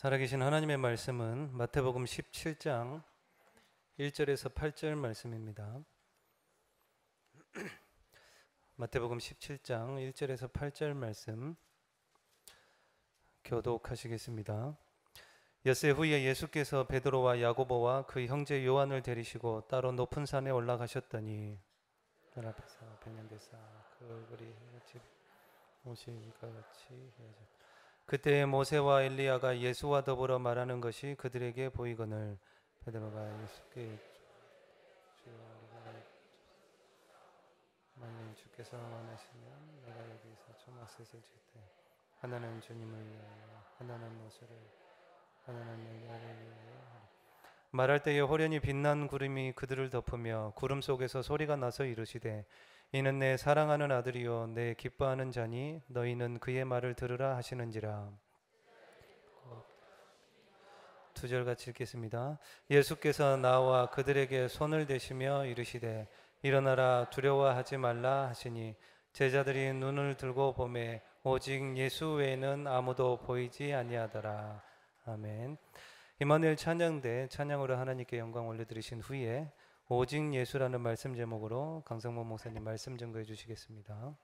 살아계신 하나님의 말씀은 마태복음 17장 1절에서 8절 말씀입니다. 마태복음 17장 1절에서 8절 말씀 교독하시겠습니다. 엿새 후에 예수께서 베드로와 야고보와 그 형제 요한을 데리시고 따로 높은 산에 올라가셨더니 그 앞에서 변연되사 그 얼굴이 집 오실과 같이 헤어졌다. 그때 모세와 엘리야가 예수와 더불어 말하는 것이 그들에게 보이거늘 베드로가 예수께 만일 주께서 원하시면 내가 여기서 초막셋을 줄 때 하나는 주님을 위하여 하나는 모세를 하나는 엘리야를 위하여 말할 때에 호련히 빛난 구름이 그들을 덮으며 구름 속에서 소리가 나서 이르시되 이는 내 사랑하는 아들이요 내 기뻐하는 자니 너희는 그의 말을 들으라 하시는지라. 2절 같이 읽겠습니다. 예수께서 나와 그들에게 손을 대시며 이르시되 일어나라 두려워하지 말라 하시니 제자들이 눈을 들고 보매 오직 예수 외에는 아무도 보이지 아니하더라. 아멘. 임마누엘 찬양대 찬양으로 하나님께 영광 올려드리신 후에 오직 예수라는 말씀 제목으로 강성모 목사님 말씀 증거해 주시겠습니다.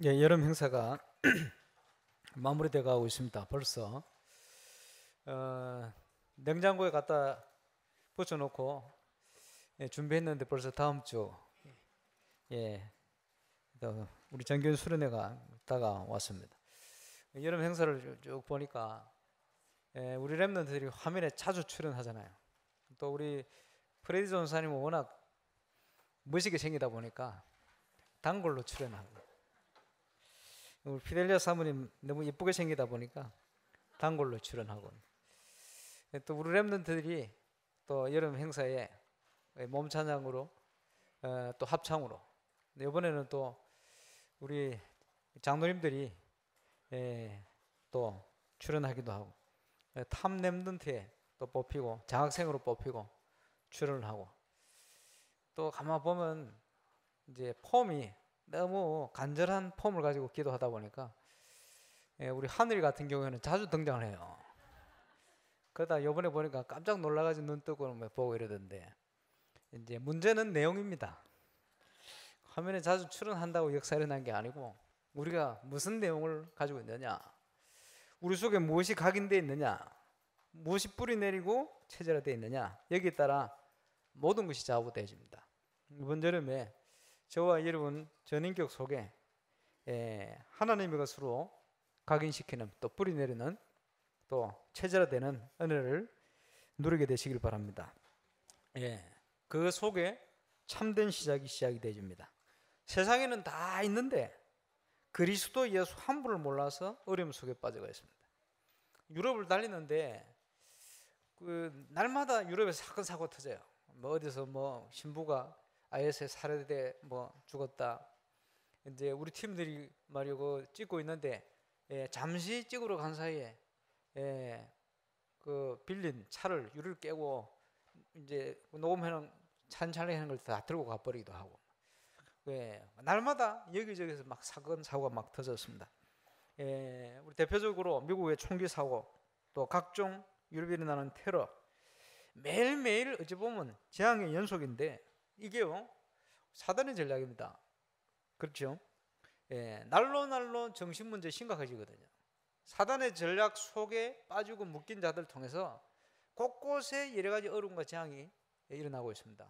예, 여름 행사가 마무리돼 가고 있습니다. 벌써 냉장고에 갖다 붙여놓고 준비했는데 벌써 다음 주 우리 정규 수련회가 다가왔습니다. 여름 행사를 쭉 보니까 우리 랩런트들이 화면에 자주 출연하잖아요. 또 우리 프레디 전사님은 워낙 멋있게 생기다 보니까 단골로 출연하고, 우리 피델리아 사모님 너무 예쁘게 생기다 보니까 단골로 출연하고, 또 우리 랩런트들이 또 여름 행사에 몸찬양으로 또 합창으로, 이번에는 또 우리 장로님들이 또 출연하기도 하고, 탑 랩런트에 또 뽑히고 장학생으로 뽑히고 출연을 하고, 또 가만 보면 이제 폼이 너무 간절한 폼을 가지고 기도하다 보니까 우리 하늘이 같은 경우에는 자주 등장을 해요. 그러다 이번에 보니까 깜짝 놀라가지고 눈 뜨고 보고 이러던데, 이제 문제는 내용입니다. 화면에 자주 출연한다고 역사 일어난 게 아니고 우리가 무슨 내용을 가지고 있느냐, 우리 속에 무엇이 각인되어 있느냐, 무엇이 뿌리 내리고 체질화되어 있느냐, 여기에 따라 모든 것이 좌우되어집니다. 이번 여름에 저와 여러분 전인격 속에 하나님의 것으로 각인시키는, 또 뿌리 내리는, 또 체질화되는 은혜를 누리게 되시길 바랍니다. 그 속에 참된 시작이 되어집니다. 세상에는 다 있는데 그리스도 예수 한 분을 몰라서 어려움 속에 빠져가 있습니다. 유럽을 달리는데 날마다 유럽에 사건 사고 터져요. 뭐 어디서 뭐 신부가 IS에 살해돼 뭐 죽었다. 이제 우리 팀들이 말이고 찍고 있는데 잠시 찍으러 간 사이에 그 빌린 차를 유리를 깨고 이제 녹음해놓은 촬영하는 걸 다 들고 가버리기도 하고, 날마다 여기저기서 막 사건 사고가 막 터졌습니다. 우리 대표적으로 미국의 총기 사고, 또 각종 유럽에 일어나는 테러, 매일매일 어찌 보면 재앙의 연속인데 이게요 사단의 전략입니다. 그렇죠? 날로 정신문제 심각해지거든요. 사단의 전략 속에 빠지고 묶인 자들 통해서 곳곳에 여러 가지 어려움과 재앙이 일어나고 있습니다.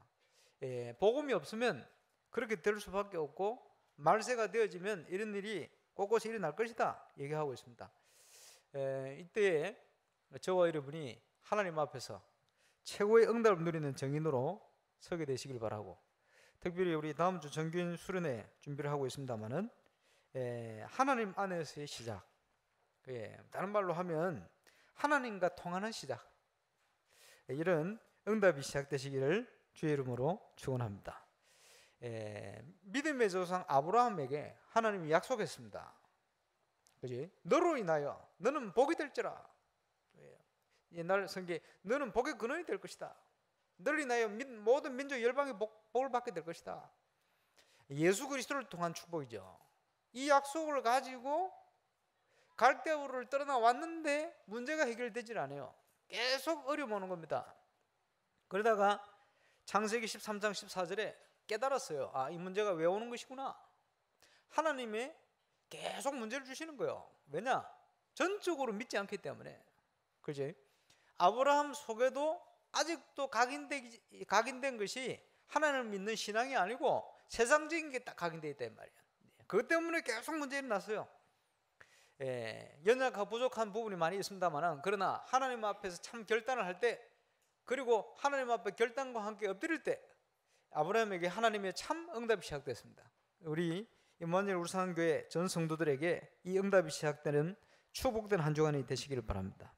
복음이 없으면 그렇게 될 수밖에 없고, 말세가 되어지면 이런 일이 곳곳에 일어날 것이다 얘기하고 있습니다. 이때에 저와 여러분이 하나님 앞에서 최고의 응답을 누리는 정인으로 서게 되시길 바라고, 특별히 우리 다음 주 정규인 수련회 준비를 하고 있습니다만은 하나님 안에서의 시작, 다른 말로 하면 하나님과 통하는 시작, 이런 응답이 시작되시기를 주의 이름으로 축원합니다. 믿음의 조상 아브라함에게 하나님이 약속했습니다. 그지? 너로 인하여 너는 복이 될지라. 옛날 성경에 너는 복의 근원이 될 것이다. 너를 인하여 모든 민족 열방이 복을 받게 될 것이다. 예수 그리스도를 통한 축복이죠. 이 약속을 가지고 갈대우를 떠나 왔는데 문제가 해결되질 않아요. 계속 어려움 오는 겁니다. 그러다가 창세기 13장 14절에 깨달았어요. 아, 이 문제가 왜 오는 것이구나. 하나님이 계속 문제를 주시는 거예요. 왜냐? 전적으로 믿지 않기 때문에. 그렇지? 아브라함 속에도 아직도 각인된 것이 하나님을 믿는 신앙이 아니고 세상적인 게 딱 각인되어 있단 말이야. 그것 때문에 계속 문제가 일어났어요. 연약하고 부족한 부분이 많이 있습니다만, 그러나 하나님 앞에서 참 결단을 할 때, 그리고 하나님 앞에 결단과 함께 엎드릴 때 아브라함에게 하나님의 참 응답이 시작됐습니다. 우리 임마누엘 울산교회 전 성도들에게 이 응답이 시작되는 축복된 한 주간이 되시기를 바랍니다.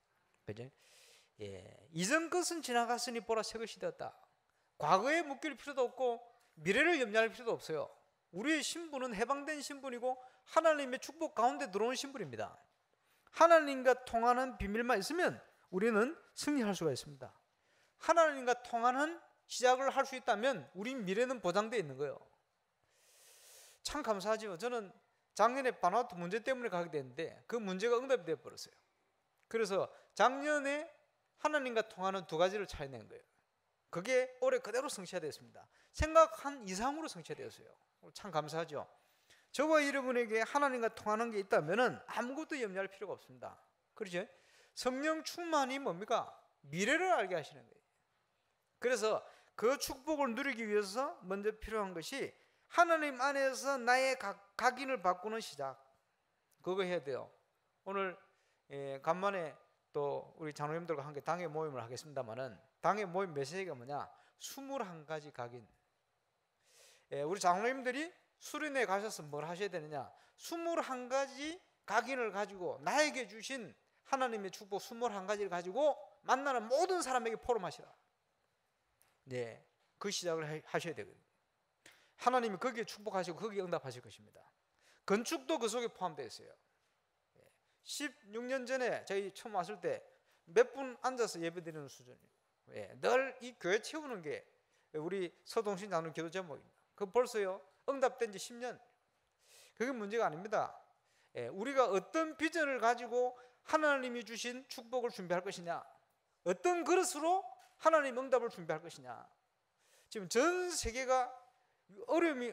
그죠? 이전 것은 지나갔으니 보라 새 것이 되었다. 과거에 묶일 필요도 없고 미래를 염려할 필요도 없어요. 우리의 신분은 해방된 신분이고 하나님의 축복 가운데 들어온 신분입니다. 하나님과 통하는 비밀만 있으면 우리는 승리할 수가 있습니다. 하나님과 통하는 시작을 할 수 있다면 우리 미래는 보장되어 있는 거예요. 참 감사하지만 저는 작년에 바나우트 문제 때문에 가게 됐는데 그 문제가 응답이 되어 버렸어요. 그래서 작년에 하나님과 통하는 두 가지를 찾아낸 거예요. 그게 올해 그대로 성취되었습니다. 생각한 이상으로 성취되었어요. 참 감사하죠. 저와 여러분에게 하나님과 통하는 게 있다면은 아무것도 염려할 필요가 없습니다. 그렇죠? 성령 충만이 뭡니까? 미래를 알게 하시는 거예요. 그래서 그 축복을 누리기 위해서 먼저 필요한 것이 하나님 안에서 나의 각인을 바꾸는 시작. 그거 해야 돼요. 오늘 간만에 또 우리 장로님들과 함께 당회 모임을 하겠습니다만은, 당회 모임 메시지가 뭐냐? 21가지 각인. 우리 장로님들이 수련회 가셔서 뭘 하셔야 되느냐? 21가지 각인을 가지고 나에게 주신 하나님의 축복 21가지를 가지고 만나는 모든 사람에게 포럼하시라. 네, 그 시작을 하셔야 되거든요. 하나님이 거기에 축복하시고 거기에 응답하실 것입니다. 건축도 그 속에 포함되어 있어요. 16년 전에 저희 처음 왔을 때 몇 분 앉아서 예배드리는 수준이에요. 늘 이 교회 채우는 게 우리 서동신 장로님 기도 제목입니다. 그 벌써요 응답된 지 10년. 그게 문제가 아닙니다. 우리가 어떤 비전을 가지고 하나님이 주신 축복을 준비할 것이냐, 어떤 그릇으로 하나님 응답을 준비할 것이냐. 지금 전 세계가 어려움이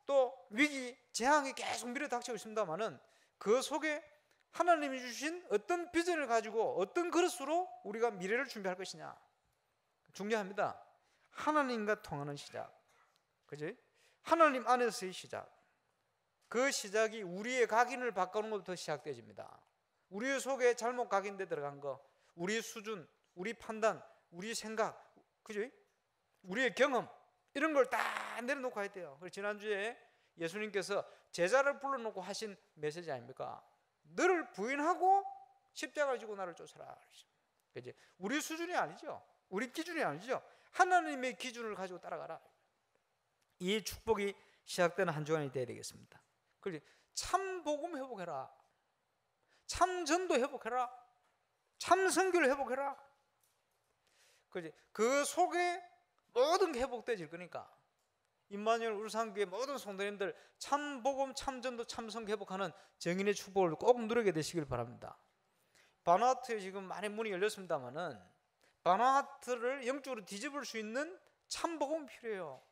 또 위기, 재앙이 계속 밀어닥치고 있습니다만은 그 속에 하나님이 주신 어떤 비전을 가지고 어떤 그릇으로 우리가 미래를 준비할 것이냐 중요합니다. 하나님과 통하는 시작, 그지? 하나님 안에서의 시작. 그 시작이 우리의 각인을 바꾸는 것부터 시작되집니다. 우리 속에 잘못 각인돼 들어간 거, 우리 수준, 우리 판단, 우리 생각, 그지? 우리의 경험, 이런 걸 다 내려놓고 가야 돼요. 그래서 지난주에 예수님께서 제자를 불러놓고 하신 메시지 아닙니까? 너를 부인하고 십자가를 지고 나를 쫓아라. 그지? 우리 수준이 아니죠. 우리 기준이 아니죠. 하나님의 기준을 가지고 따라가라. 이 축복이 시작되는 한 주간이 되어야 되겠습니다. 그렇지? 참 복음 회복해라. 참 전도 회복해라. 참 선교를 회복해라. 그렇지? 그 속에 모든 게 회복되질 거니까. 임마누엘 울산교회 모든 성도님들 참 복음, 참 전도, 참 선교 회복하는 정인의 축복을 꼭 누리게 되시길 바랍니다. 바누아투에 지금 많이 문이 열렸습니다만은 바누아투를 영적으로 뒤집을 수 있는 참 복음이 필요해요.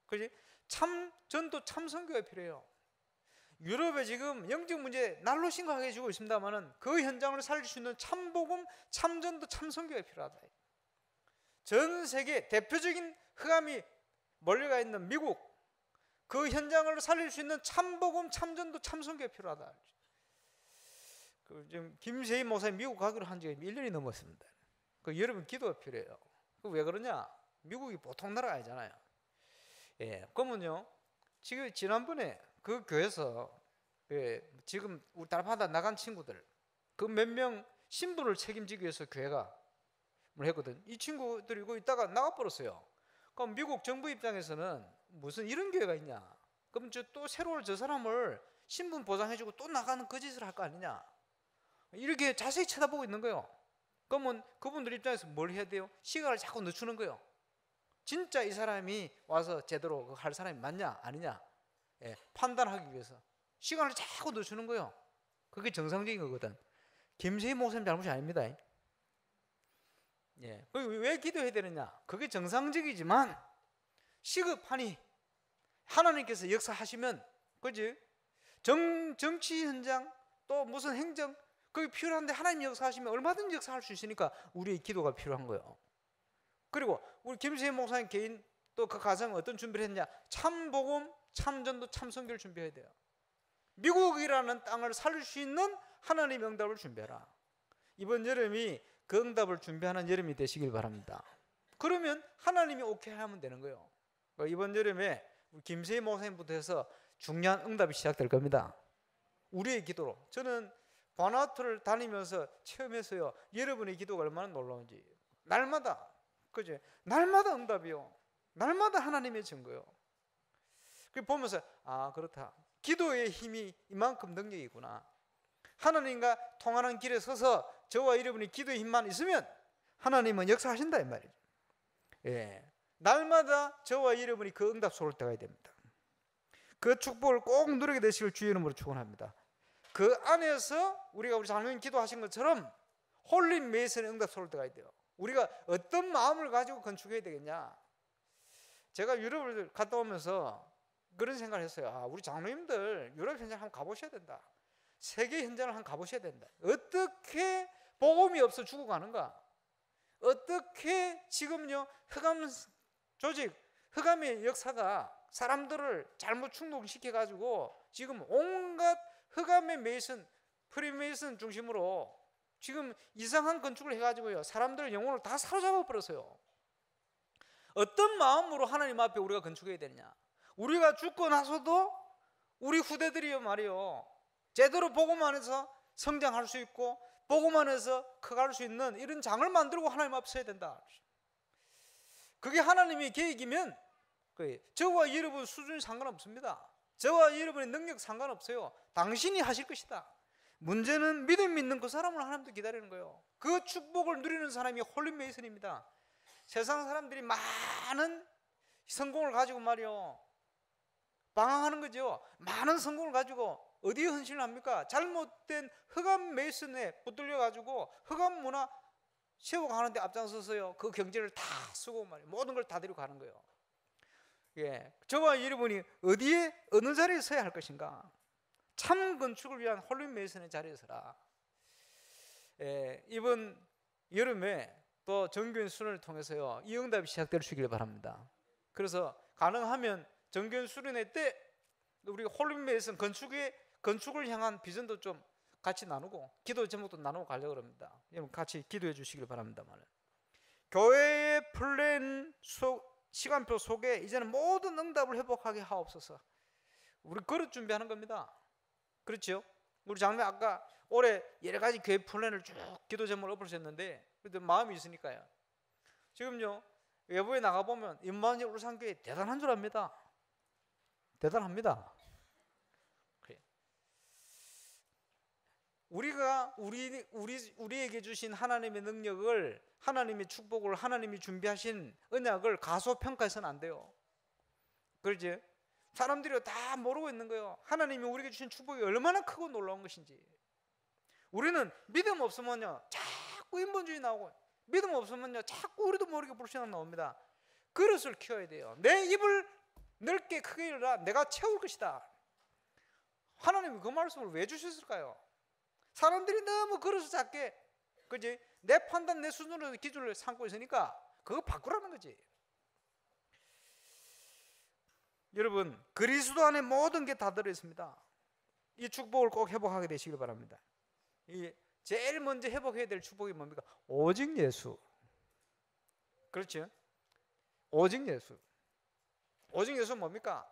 그렇지? 참 전도, 참 선교가 필요해요. 유럽에 지금 영적 문제 날로 심각하게 지고 있습니다만은 그 현장을 살릴 수 있는 참 복음, 참 전도, 참 선교가 필요하다. 전 세계 대표적인 흑암이 몰려가 있는 미국, 그 현장을 살릴 수 있는 참 복음, 참 전도, 참 선교가 필요하다. 지금 김세희 목사님 미국 가기로 한 지가 1년이 넘었습니다. 여러분 기도가 필요해요. 왜 그러냐? 미국이 보통 나라가 아니잖아요. 그러면요, 지난번에 그 교회에서 지금 우리 달파다 나간 친구들 그 몇 명 신분을 책임지기 위해서 교회가 뭘 했거든. 이 친구들이 이거 있다가 나가버렸어요. 그럼 미국 정부 입장에서는 무슨 이런 교회가 있냐? 그럼 또 새로운 저 사람을 신분 보장해주고 또 나가는 그 짓을 할 거 아니냐? 이렇게 자세히 쳐다보고 있는 거예요. 그러면 그분들 입장에서 뭘 해야 돼요? 시간을 자꾸 늦추는 거예요. 진짜 이 사람이 와서 제대로 할 사람이 맞냐 아니냐 판단하기 위해서 시간을 자꾸 늦추는 거예요. 그게 정상적인 거거든. 김세희 목사님 잘못이 아닙니다. 왜 기도해야 되느냐? 그게 정상적이지만 시급하니 하나님께서 역사하시면, 그지? 정치 현장 또 무슨 행정 그게 필요한데 하나님 역사하시면 얼마든지 역사할 수 있으니까 우리의 기도가 필요한 거예요. 그리고 우리 김세희 목사님 개인 또 그 가정은 어떤 준비를 했냐? 참 복음, 참 전도, 참 선교를 준비해야 돼요. 미국이라는 땅을 살릴 수 있는 하나님의 응답을 준비해라. 이번 여름이 그 응답을 준비하는 여름이 되시길 바랍니다. 그러면 하나님이 오케이 하면 되는 거예요. 이번 여름에 우리 김세희 목사님부터 해서 중요한 응답이 시작될 겁니다. 우리의 기도로. 저는 바누아투를 다니면서 체험해서요, 여러분의 기도가 얼마나 놀라운지. 날마다, 그죠? 날마다 응답이요. 날마다 하나님의 증거요. 그 보면서 그렇다. 기도의 힘이 이만큼 능력이구나. 하나님과 통하는 길에 서서 저와 여러분이 기도의 힘만 있으면 하나님은 역사하신다 이 말이죠. 날마다 저와 여러분이 그 응답 쏠 때가 됩니다. 그 축복을 꼭 누리게 되시길 주의 이름으로 축원합니다. 그 안에서 우리가 우리 장로님 기도하신 것처럼 홀린 메이슨의 응답 쏠 때가 돼요. 우리가 어떤 마음을 가지고 건축해야 되겠냐? 제가 유럽을 갔다 오면서 그런 생각을 했어요. 아, 우리 장로님들 유럽 현장 한번 가보셔야 된다. 세계 현장을 한번 가보셔야 된다. 어떻게 복음이 없어 죽어가는가? 어떻게 지금요 흑암 조직, 흑암의 역사가 사람들을 잘못 충동시켜 가지고 지금 온갖 흑암의 메이슨, 프리메이슨 중심으로 지금 이상한 건축을 해가지고요 사람들의 영혼을 다 사로잡아 버렸어요. 어떤 마음으로 하나님 앞에 우리가 건축해야 되느냐? 우리가 죽고 나서도 우리 후대들이요 말이요 제대로 복음 안에서 성장할 수 있고 복음 안에서 커갈 수 있는 이런 장을 만들고 하나님 앞에 서야 된다. 그게 하나님의 계획이면 저와 여러분 수준이 상관없습니다. 저와 여러분의 능력 상관없어요. 당신이 하실 것이다. 문제는 믿음 있는 그 사람을 하나님도 기다리는 거예요. 그 축복을 누리는 사람이 홀린 메이슨입니다. 세상 사람들이 많은 성공을 가지고 말이요 방황하는 거죠. 많은 성공을 가지고 어디에 헌신을 합니까? 잘못된 흑암 메이슨에 붙들려 가지고 흑암 문화 세워가는데 앞장서서요 그 경제를 다 쓰고 말이에요 모든 걸 다 데리고 가는 거예요. 예, 저와 여러분이 어디에 어느 자리에 서야 할 것인가? 참 건축을 위한 홀린 메이슨의 자리에 서라. 예, 이번 여름에 또 정교인 수련을 통해서요 이 응답이 시작될 수 있기를 바랍니다. 그래서 가능하면 정교인 수련회 때 우리 홀린 메이슨 건축을 향한 비전도 좀 같이 나누고 기도 제목도 나누고 가려고 합니다. 여러분 같이 기도해 주시길 바랍니다만 교회의 플랜 시간표 속에 이제는 모든 응답을 회복하게 하옵소서. 우리 그릇 준비하는 겁니다. 그렇죠? 우리 장로님 아까 올해 여러 가지 교회 플랜을 쭉 기도 제목을 엎으셨는데 그래도 마음이 있으니까요. 지금요 외부에 나가보면 임마누엘 울산교회 대단한 줄 압니다. 대단합니다. 우리가 우리에게 주신 하나님의 능력을, 하나님의 축복을, 하나님이 준비하신 언약을 가소평가해서는 안 돼요. 그렇지? 사람들이 다 모르고 있는 거예요. 하나님이 우리에게 주신 축복이 얼마나 크고 놀라운 것인지. 우리는 믿음 없으면요 자꾸 인본주의 나오고, 믿음 없으면요 자꾸 우리도 모르게 불신앙 나옵니다. 그릇을 키워야 돼요. 내 입을 넓게 크게 열라. 내가 채울 것이다. 하나님이 그 말씀을 왜 주셨을까요? 사람들이 너무 그릇을 작게, 그지? 내 판단, 내 수준으로 기준을 삼고 있으니까 그거 바꾸라는 거지. 여러분, 그리스도 안에 모든 게 다 들어있습니다. 이 축복을 꼭 회복하게 되시길 바랍니다. 이 제일 먼저 회복해야 될 축복이 뭡니까? 오직 예수. 그렇죠? 오직 예수. 오직 예수는 뭡니까?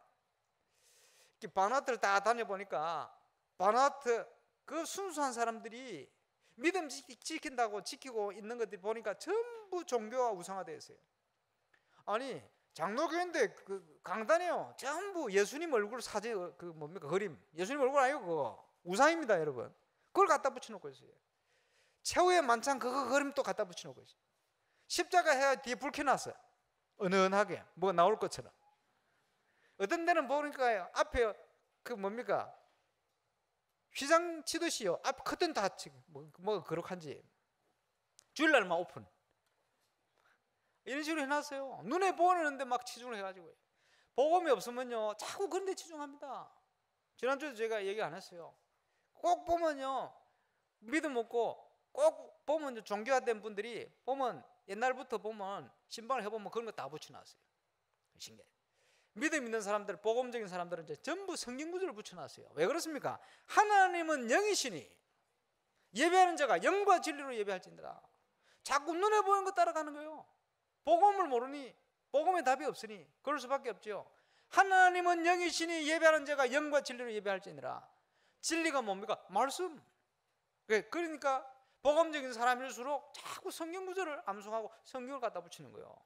바나트를 다 다녀보니까 바나트 그 순수한 사람들이 믿음 지킨다고 지키고 있는 것들 보니까 전부 종교와 우상화되어 있어요. 아니 장로교인데 그 강단에요 전부 예수님 얼굴 사진, 그 뭡니까 그림, 예수님 얼굴 아니고 그거 우상입니다 여러분. 그걸 갖다 붙여놓고 있어요. 최후의 만찬 그거 그림 또 갖다 붙여놓고 있어요. 십자가 해야 뒤에 불 켜놨어요. 은은하게 뭐가 나올 것처럼. 어떤 데는 보니까 앞에 그 뭡니까 휘장 치듯이요 앞 커튼 다 치고 뭐가 그렇한지 주일날만 오픈 이런 식으로 해놨어요. 눈에 보이는데 막 치중을 해가지고 복음이 없으면요 자꾸 그런 데 치중합니다. 지난주에 제가 얘기 안 했어요. 꼭 보면요 믿음 없고 꼭 보면 종교화된 분들이 보면 옛날부터 보면 신방을 해보면 그런 거 다 붙여놨어요. 신기해. 믿음 있는 사람들, 복음적인 사람들은 이제 전부 성경 구절을 붙여놨어요. 왜 그렇습니까? 하나님은 영이시니 예배하는 자가 영과 진리로 예배할지니라. 자꾸 눈에 보이는 거 따라가는 거예요. 복음을 모르니, 복음의 답이 없으니 그럴 수밖에 없죠. 하나님은 영이시니 예배하는 자가 영과 진리로 예배할지니라. 진리가 뭡니까? 말씀. 그러니까 복음적인 사람일수록 자꾸 성경 구절을 암송하고 성경을 갖다 붙이는 거예요.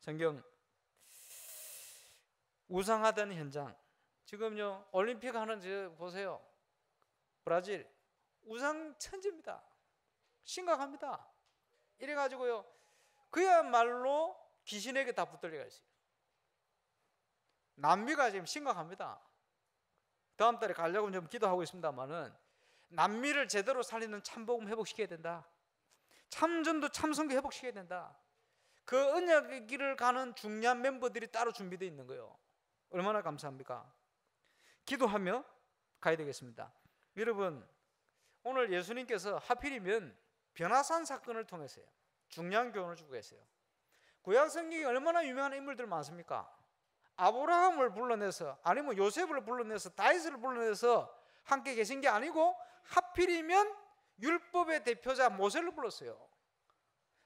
성경 우상하던 현장. 지금요 올림픽 하는 저 보세요. 브라질 우상 천지입니다. 심각합니다. 이래가지고요 그야말로 귀신에게 다 붙들려가 있어요. 남미가 지금 심각합니다. 다음 달에 가려고 좀 기도하고 있습니다만은 남미를 제대로 살리는 참복음 회복시켜야 된다. 참전도 참선교 회복시켜야 된다. 그 언약의 길을 가는 중요한 멤버들이 따로 준비되어 있는 거예요. 얼마나 감사합니까? 기도하며 가야 되겠습니다. 여러분, 오늘 예수님께서 하필이면 변화산 사건을 통해서요, 중요한 교훈을 주고 계세요. 구약 성경에 얼마나 유명한 인물들 많습니까? 아브라함을 불러내서, 아니면 요셉을 불러내서, 다윗을 불러내서 함께 계신 게 아니고 하필이면 율법의 대표자 모세를 불렀어요.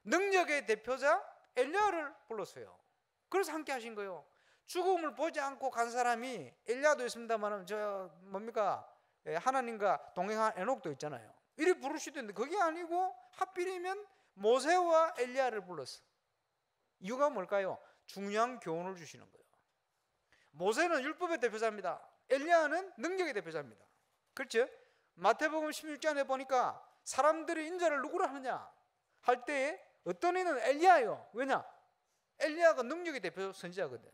능력의 대표자 엘리야를 불렀어요. 그래서 함께 하신 거예요. 죽음을 보지 않고 간 사람이 엘리야도 있습니다만 하나님과 동행한 에녹도 있잖아요. 이리 부를 수도 있는데 그게 아니고 하필이면 모세와 엘리야를 불렀어. 이유가 뭘까요? 중요한 교훈을 주시는 거예요. 모세는 율법의 대표자입니다. 엘리야는 능력의 대표자입니다. 그렇죠? 마태복음 16장에 보니까 사람들이 인자를 누구로 하느냐 할 때에 어떤 이는 엘리야예요. 왜냐? 엘리야가 능력의 대표 선지자거든.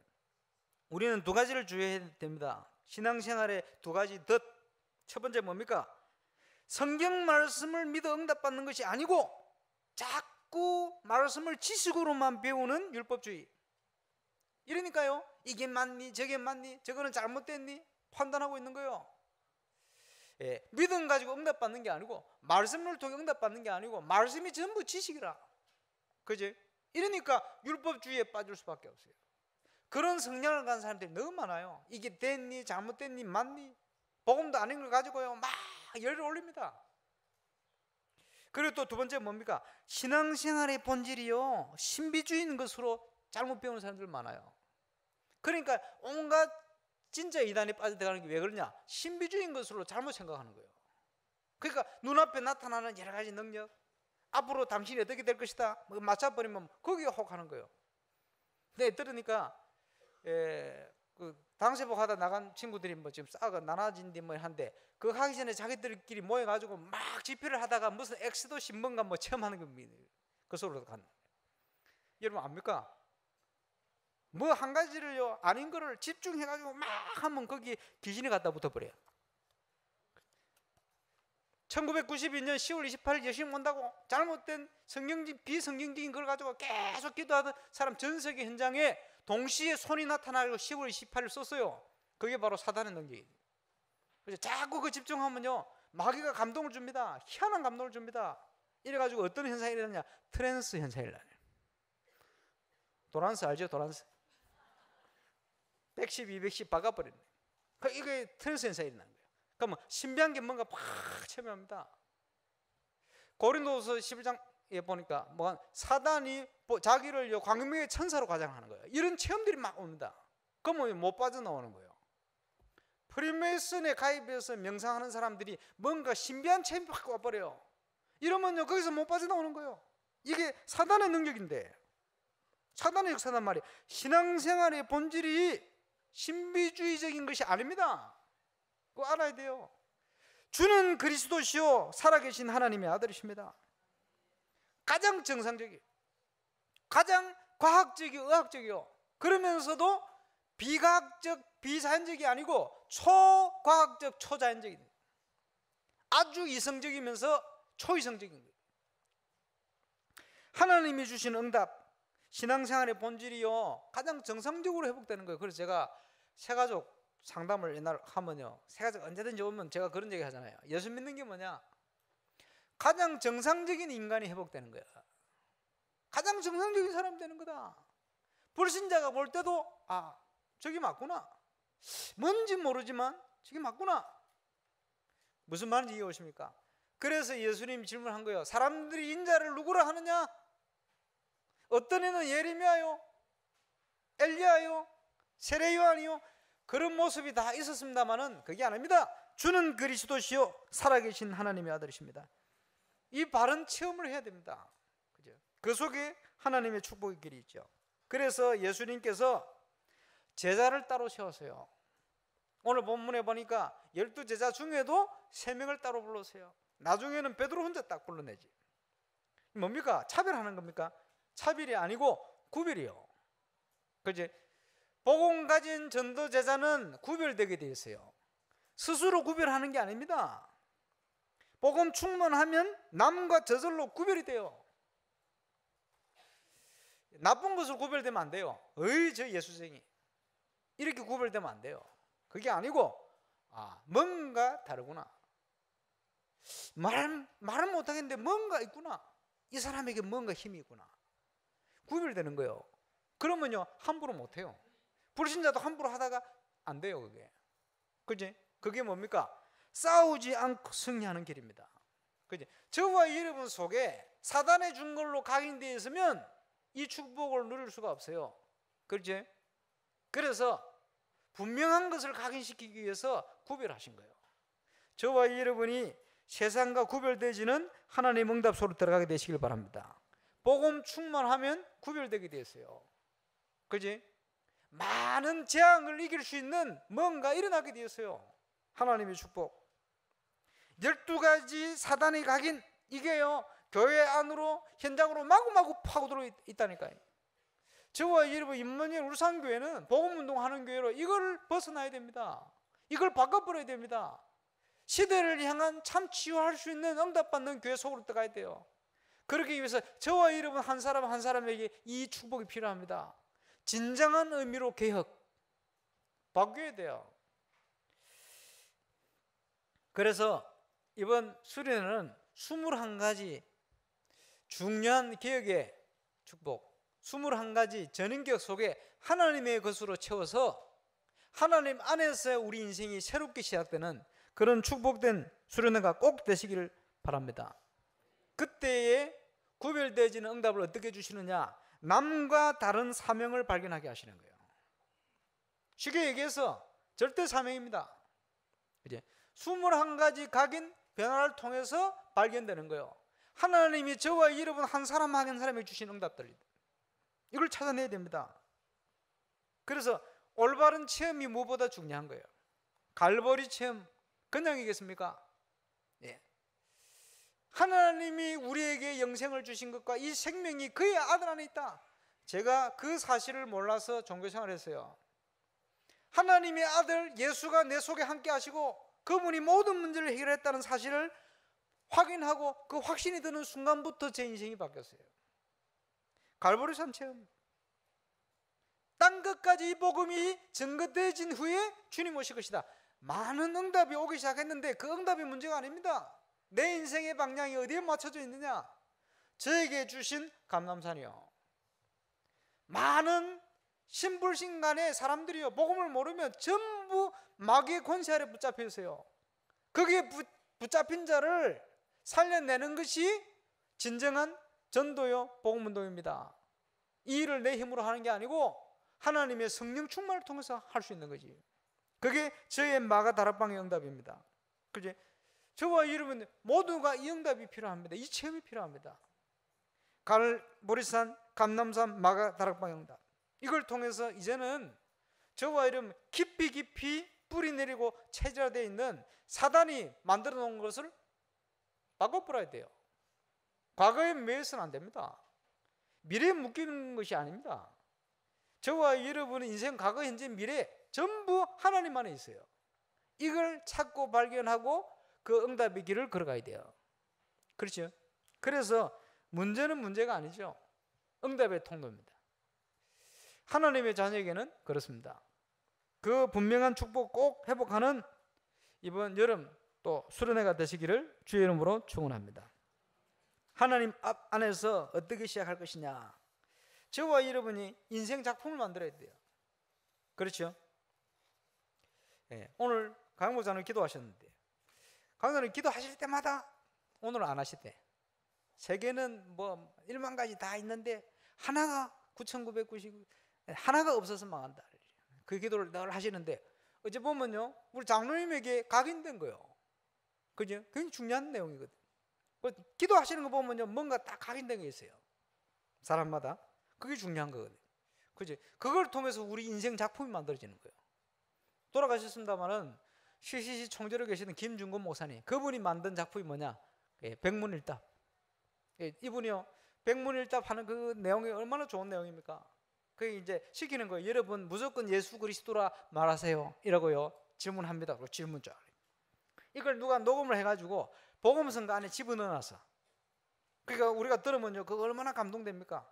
우리는 두 가지를 주의해야 됩니다. 신앙생활의 두 가지 덫. 첫 번째 뭡니까? 성경 말씀을 믿어 응답받는 것이 아니고 자꾸 말씀을 지식으로만 배우는 율법주의. 이러니까요, 이게 맞니 저게 맞니 저거는 잘못됐니 판단하고 있는 거예요. 믿음 가지고 응답받는 게 아니고, 말씀을 통해 응답받는 게 아니고, 말씀이 전부 지식이라. 그지? 이러니까 율법주의에 빠질 수밖에 없어요. 그런 성향을 가진 사람들이 너무 많아요. 이게 됐니 잘못됐니 맞니, 복음도 아닌 걸 가지고요 막 열을 올립니다. 그리고 또 두 번째 뭡니까? 신앙생활의 본질이요 신비주의인 것으로 잘못 배우는 사람들 많아요. 그러니까 온갖 진짜 이단에 빠져들어가는 게 왜 그러냐? 신비주의인 것으로 잘못 생각하는 거예요. 그러니까 눈앞에 나타나는 여러 가지 능력, 앞으로 당신이 어떻게 될 것이다 맞춰버리면 거기에 혹하는 거예요. 네, 들으니까 그 당세복 하다 나간 친구들이 뭐 지금 싸가 나눠진 데 뭐 한데, 그거 하기 전에 자기들끼리 모여가지고 막 집회를 하다가 무슨 엑스도 신문가 뭐 체험하는 겁니다. 그 속으로 간. 여러분 압니까? 뭐 한 가지를요 아닌 거를 집중해가지고 막 하면 거기 귀신이 갖다 붙어버려요. 1992년 10월 28일 예수님 온다고 잘못된 성경적 비성경적인 걸 가지고 계속 기도하던 사람 전 세계 현장에 동시에 손이 나타나고 10월 28일 썼어요. 그게 바로 사단의 능력이에요. 그래서 자꾸 그 집중하면요 마귀가 감동을 줍니다. 희한한 감동을 줍니다. 이래가지고 어떤 현상이 일어나냐? 트랜스 현상이 일어나요. 도란스 알죠? 도란스 110, 210 박아버리는 거예요. 이게 트랜스 현상이 일어나는 거예요. 그러면 신비한 게 뭔가 팍 체험합니다. 고린도서 11장에 보니까 뭐 사단이 자기를 광명의 천사로 가장하는 거예요. 이런 체험들이 막 옵니다. 그러면 못 빠져나오는 거예요. 프리메이슨에 가입해서 명상하는 사람들이 뭔가 신비한 체험이 확 와버려요. 이러면요 거기서 못 빠져나오는 거예요. 이게 사단의 능력인데, 사단의 역사단 말이에요. 신앙생활의 본질이 신비주의적인 것이 아닙니다. 그거 알아야 돼요. 주는 그리스도시요 살아계신 하나님의 아들이십니다. 가장 정상적이에요. 가장 과학적이고 의학적이요. 그러면서도 비과학적 비자연적이 아니고 초과학적 초자연적인, 아주 이성적이면서 초이성적인 거예요. 하나님이 주신 응답, 신앙생활의 본질이요 가장 정상적으로 회복되는 거예요. 그래서 제가 새가족 상담을 옛날 하면요, 새가족 언제든지 오면 제가 그런 얘기 하잖아요. 예수 믿는 게 뭐냐? 가장 정상적인 인간이 회복되는 거야. 가장 정상적인 사람이 되는 거다. 불신자가 볼 때도 아 저기 맞구나, 뭔지 모르지만 저기 맞구나. 무슨 말인지 이해 오십니까? 그래서 예수님이 질문한 거예요. 사람들이 인자를 누구라 하느냐? 어떤 애는 예레미야요, 엘리야요, 세례 요한이요, 그런 모습이 다 있었습니다만은 그게 아닙니다. 주는 그리스도시요 살아계신 하나님의 아들이십니다. 이 바른 체험을 해야 됩니다. 그죠? 그 속에 하나님의 축복의 길이 있죠. 그래서 예수님께서 제자를 따로 세웠어요. 오늘 본문에 보니까 12제자 중에도 3명을 따로 불렀어요. 나중에는 베드로 혼자 딱 불러내지. 뭡니까? 차별하는 겁니까? 차별이 아니고 구별이요. 그지? 복음 가진 전도 제자는 구별되게 되어 있어요. 스스로 구별하는 게 아닙니다. 복음 충만하면 남과 저절로 구별이 돼요. 나쁜 것으로 구별되면 안 돼요. 저 예수쟁이, 이렇게 구별되면 안 돼요. 그게 아니고 뭔가 다르구나. 말은 못하겠는데 뭔가 있구나. 이 사람에게 뭔가 힘이 있구나. 구별되는 거예요. 그러면요 함부로 못해요. 불신자도 함부로 하다가 안 돼요. 그지? 그게 뭡니까? 싸우지 않고 승리하는 길입니다. 그지? 저와 여러분 속에 사단의 준 걸로 각인되어 있으면 이 축복을 누릴 수가 없어요. 그렇지? 그래서 분명한 것을 각인시키기 위해서 구별하신 거예요. 저와 여러분이 세상과 구별되지는 하나님의 응답소로 들어가게 되시길 바랍니다. 복음 충만하면 구별되게 되었어요. 그지? 많은 재앙을 이길 수 있는 뭔가 일어나게 되었어요. 하나님의 축복. 12가지 사단의 각인, 이게요 교회 안으로 현장으로 마구마구 파고들어 있다니까요. 저와 여러분 인문일 울산교회는 복음운동하는 교회로 이걸 벗어나야 됩니다. 이걸 바꿔버려야 됩니다. 시대를 향한 참 치유할 수 있는 응답받는 교회 속으로 들어가야 돼요. 그러기 위해서 저와 여러분 한 사람 한 사람에게 이 축복이 필요합니다. 진정한 의미로 개혁 바뀌어야 돼요. 그래서 이번 수련회는 21가지 중요한 개혁의 축복, 21가지 전인격 속에 하나님의 것으로 채워서 하나님 안에서 우리 인생이 새롭게 시작되는 그런 축복된 수련회가 꼭 되시기를 바랍니다. 그때에 구별되어지는 응답을 어떻게 주시느냐? 남과 다른 사명을 발견하게 하시는 거예요. 쉽게 얘기해서 절대 사명입니다. 이제 21가지 각인 변화를 통해서 발견되는 거예요. 하나님이 저와 여러분 한 사람 한 사람에게 주신 응답들, 이걸 찾아내야 됩니다. 그래서 올바른 체험이 무엇보다 중요한 거예요. 갈보리 체험 그냥이겠습니까? 예. 하나님이 우리에게 영생을 주신 것과 이 생명이 그의 아들 안에 있다. 제가 그 사실을 몰라서 종교생활을 했어요. 하나님의 아들 예수가 내 속에 함께 하시고 그분이 모든 문제를 해결했다는 사실을 확인하고 그 확신이 드는 순간부터 제 인생이 바뀌었어요. 갈보리산 체험. 땅 끝까지 이 복음이 증거되어진 후에 주님 오실 것이다. 많은 응답이 오기 시작했는데 그 응답이 문제가 아닙니다. 내 인생의 방향이 어디에 맞춰져 있느냐? 저에게 주신 감람산이요. 많은 신불신간의 사람들이요 복음을 모르면 전부 마귀의 권세 아래 붙잡혀 있어요. 거기에 붙잡힌 자를 살려내는 것이 진정한 전도요 복음운동입니다. 이 일을 내 힘으로 하는 게 아니고 하나님의 성령 충만을 통해서 할 수 있는 거지. 그게 저의 마가 다락방의 응답입니다. 그지? 저와 여러분 모두가 이 응답이 필요합니다. 이 체험이 필요합니다. 갈보리산, 감람산, 마가 다락방의 응답, 이걸 통해서 이제는 저와 여러분 깊이 뿌리 내리고 체질화되어 있는 사단이 만들어 놓은 것을 바꿔버려야 돼요. 과거에 매여서는 안 됩니다. 미래에 묶이는 것이 아닙니다. 저와 여러분의 인생 과거, 현재, 미래 전부 하나님 안에 있어요. 이걸 찾고 발견하고 그 응답의 길을 걸어가야 돼요. 그렇죠? 그래서 문제는 문제가 아니죠. 응답의 통로입니다. 하나님의 자녀에게는 그렇습니다. 그 분명한 축복 꼭 회복하는 이번 여름 또 수련회가 되시기를 주의 이름으로 축원합니다. 하나님 앞 안에서 어떻게 시작할 것이냐? 저와 여러분이 인생 작품을 만들어야 돼요. 그렇죠? 네, 오늘 강목사님 기도하셨는데 강목사님 기도하실 때마다 오늘 안 하시대. 세계는 뭐 1만 가지 다 있는데 하나가 9,999 하나가 없어서 망한다. 그 기도를 늘 하시는데 어제 보면요 우리 장로님에게 각인된 거예요. 그죠? 굉장히 중요한 내용이거든. 기도하시는 거 보면요 뭔가 딱 각인된 게 있어요. 사람마다 그게 중요한 거거든. 그지? 그걸 통해서 우리 인생 작품이 만들어지는 거예요. 돌아가셨습니다마는 CCC 총재로 계시는 김준곤 목사님, 그분이 만든 작품이 뭐냐? 백문일답. 이분이요 백문일답 하는 그 내용이 얼마나 좋은 내용입니까? 그게 이제 시키는 거예요. 여러분 무조건 예수 그리스도라 말하세요 이라고요 질문합니다. 그리고 질문 쫙 이걸 누가 녹음을 해가지고 복음성가 안에 집어넣어놨어. 그러니까 우리가 들으면요 그거 얼마나 감동됩니까?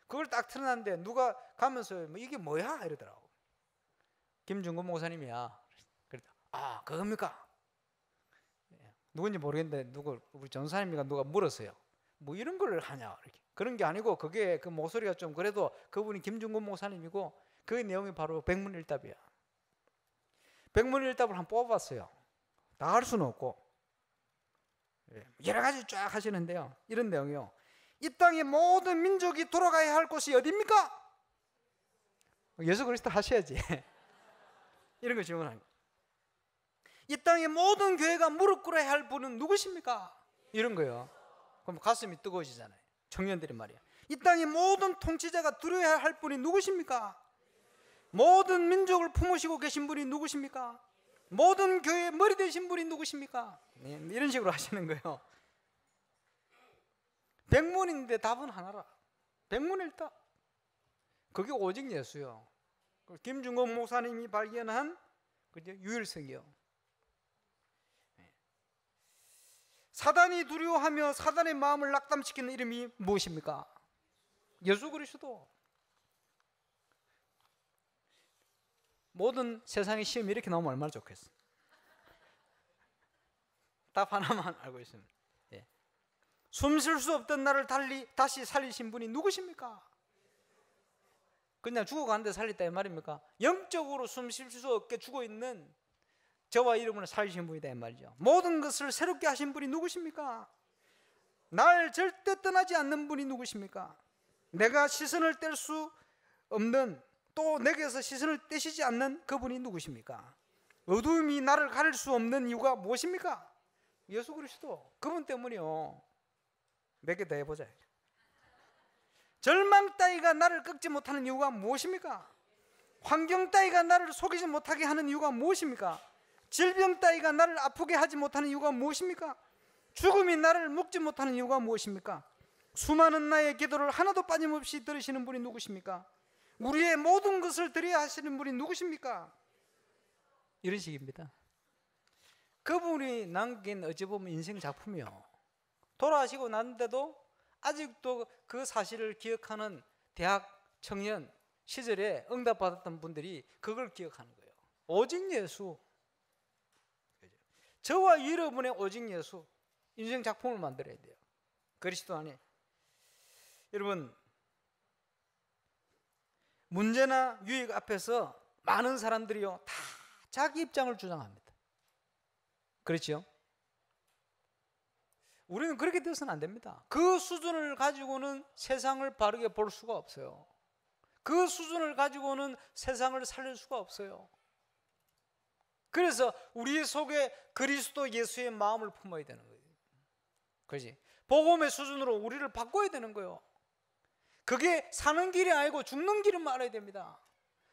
그걸 딱 틀어놨는데 누가 가면서 뭐 이게 뭐야 이러더라고. 김중근 목사님이야. 그랬다. 아, 그겁니까? 누군지 모르겠는데 누구 우리 전사님이가 누가 물었어요. 뭐 이런 걸 하냐 이렇게. 그런 게 아니고 그게 그 목소리가 좀 그래도 그분이 김중근 목사님이고 그 내용이 바로 백문일답이야. 백문일답을 한번 뽑아봤어요. 다 할 수는 없고 여러 가지 쫙 하시는데요. 이런 내용이요. 이 땅의 모든 민족이 돌아가야 할 곳이 어디입니까? 예수 그리스도 하셔야지. 이런 거 질문하는 거예요. 이 땅의 모든 교회가 무릎 꿇어야 할 분은 누구십니까? 이런 거예요. 그럼 가슴이 뜨거워지잖아요. 청년들이 말이야. 이 땅의 모든 통치자가 두려워야 할 분이 누구십니까? 모든 민족을 품으시고 계신 분이 누구십니까? 모든 교회의 머리 되신 분이 누구십니까? 이런 식으로 하시는 거예요. 백문인데 답은 하나라. 백문일답. 그게 오직 예수요. 김중건 목사님이 발견한 유일성이요. 사단이 두려워하며 사단의 마음을 낙담시키는 이름이 무엇입니까? 예수 그리스도. 모든 세상의 시험이 이렇게 나오면 얼마나 좋겠어. 답 하나만 알고 있습니다. 예. 숨 쉴 수 없던 나를 다시 살리신 분이 누구십니까? 그냥 죽어가는데 살렸다 이 말입니까? 영적으로 숨 쉴 수 없게 죽어있는 저와 이름을 살리신 분이다 이 말이죠. 모든 것을 새롭게 하신 분이 누구십니까? 날 절대 떠나지 않는 분이 누구십니까? 내가 시선을 뗄 수 없는, 또 내게서 시선을 떼시지 않는 그분이 누구십니까? 어둠이 나를 가릴 수 없는 이유가 무엇입니까? 예수 그리스도. 그분 때문이요. 몇 개 더 해보자. 절망 따위가 나를 꺾지 못하는 이유가 무엇입니까? 환경 따위가 나를 속이지 못하게 하는 이유가 무엇입니까? 질병 따위가 나를 아프게 하지 못하는 이유가 무엇입니까? 죽음이 나를 묶지 못하는 이유가 무엇입니까? 수많은 나의 기도를 하나도 빠짐없이 들으시는 분이 누구십니까? 우리의 모든 것을 드려야 하시는 분이 누구십니까? 이런 식입니다. 그분이 남긴 어찌 보면 인생 작품이요. 돌아가시고 났는데도 아직도 그 사실을 기억하는 대학 청년 시절에 응답받았던 분들이 그걸 기억하는 거예요. 오직 예수. 저와 여러분의 오직 예수. 인생 작품을 만들어야 돼요. 그리스도 안에. 여러분, 문제나 유익 앞에서 많은 사람들이요 다 자기 입장을 주장합니다. 그렇죠? 우리는 그렇게 되어서는 안 됩니다. 그 수준을 가지고는 세상을 바르게 볼 수가 없어요. 그 수준을 가지고는 세상을 살릴 수가 없어요. 그래서 우리 속에 그리스도 예수의 마음을 품어야 되는 거예요. 그렇지? 복음의 수준으로 우리를 바꿔야 되는 거예요. 그게 사는 길이 아니고 죽는 길은 알아야 됩니다.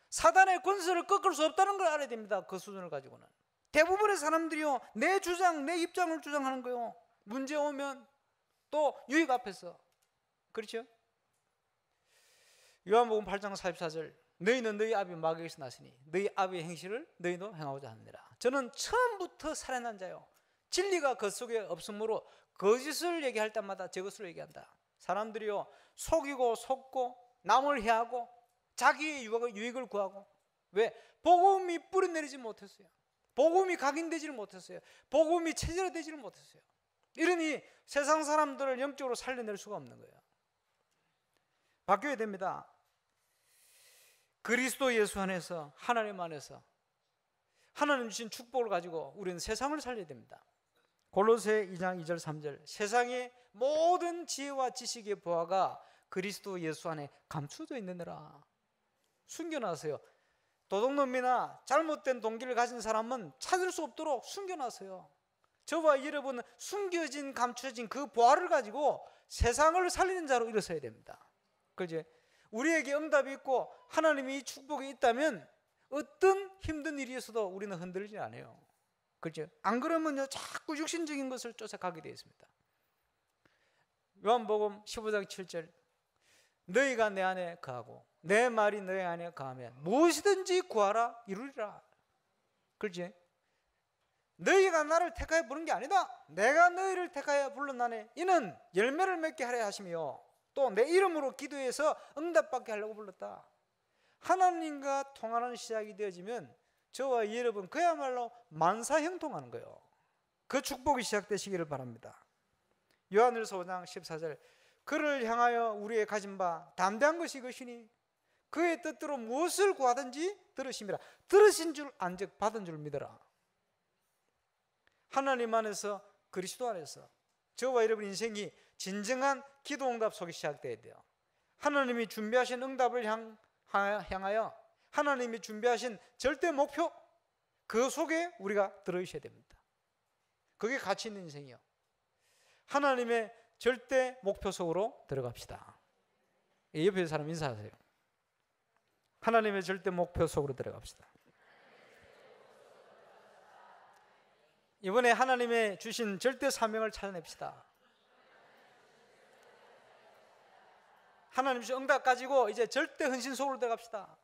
사단의 권세를 꺾을 수 없다는 걸 알아야 됩니다. 그 수준을 가지고는. 대부분의 사람들이요 내 주장, 내 입장을 주장하는 거예요. 문제 오면 또 유익 앞에서. 그렇죠? 요한복음 8장 44절 너희는 너희 아비 마귀에서 났으니 너희 아비의 행실을 너희도 행하고자 하느니라. 저는 처음부터 살해난 자요 진리가 그 속에 없으므로 거짓을 얘기할 때마다 저것을 얘기한다. 사람들이요 속이고 속고 남을 해하고 자기의 유익을 구하고. 왜? 복음이 뿌리내리지 못했어요. 복음이 각인되지를 못했어요. 복음이 체질화되지를 못했어요. 이러니 세상 사람들을 영적으로 살려낼 수가 없는 거예요. 바뀌어야 됩니다. 그리스도 예수 안에서, 하나님 안에서 하나님 주신 축복을 가지고 우리는 세상을 살려야 됩니다. 골로새 2장 2절 3절 세상의 모든 지혜와 지식의 보화가 그리스도 예수 안에 감추어져 있느니라. 숨겨놨어요. 도둑놈이나 잘못된 동기를 가진 사람은 찾을 수 없도록 숨겨놨어요. 저와 여러분은 숨겨진 감춰진 그 보화를 가지고 세상을 살리는 자로 일어서야 됩니다. 그죠? 우리에게 응답이 있고 하나님이 이 축복이 있다면 어떤 힘든 일이 있어도 우리는 흔들리지 않아요. 그죠? 안 그러면요 자꾸 육신적인 것을 쫓아가게 되어 있습니다. 요한복음 15장 7절 너희가 내 안에 거하고 내 말이 너희 안에 거하면 무엇이든지 구하라 이루리라. 그렇지? 너희가 나를 택하여 부른 게 아니다. 내가 너희를 택하여 불렀나니 이는 열매를 맺게 하려 하시며 또 내 이름으로 기도해서 응답받게 하려고 불렀다. 하나님과 통하는 시작이 되어지면 저와 여러분 그야말로 만사형통하는 거예요. 그 축복이 시작되시기를 바랍니다. 요한일서 5장 14절 그를 향하여 우리의 가진 바 담대한 것이 이것이니 그의 뜻대로 무엇을 구하든지 들으심이라. 들으신 줄 안즉 받은 줄 믿어라. 하나님 안에서 그리스도 안에서 저와 여러분 인생이 진정한 기도 응답 속에 시작돼야 돼요. 하나님이 준비하신 응답을 향하여 하나님이 준비하신 절대 목표 그 속에 우리가 들어있어야 됩니다. 그게 가치 있는 인생이요. 하나님의 절대 목표 속으로 들어갑시다. 옆에 있는 사람 인사하세요. 하나님의 절대 목표 속으로 들어갑시다. 이번에 하나님의 주신 절대 사명을 찾아냅시다. 하나님 주신 응답 가지고 이제 절대 헌신 속으로 들어갑시다.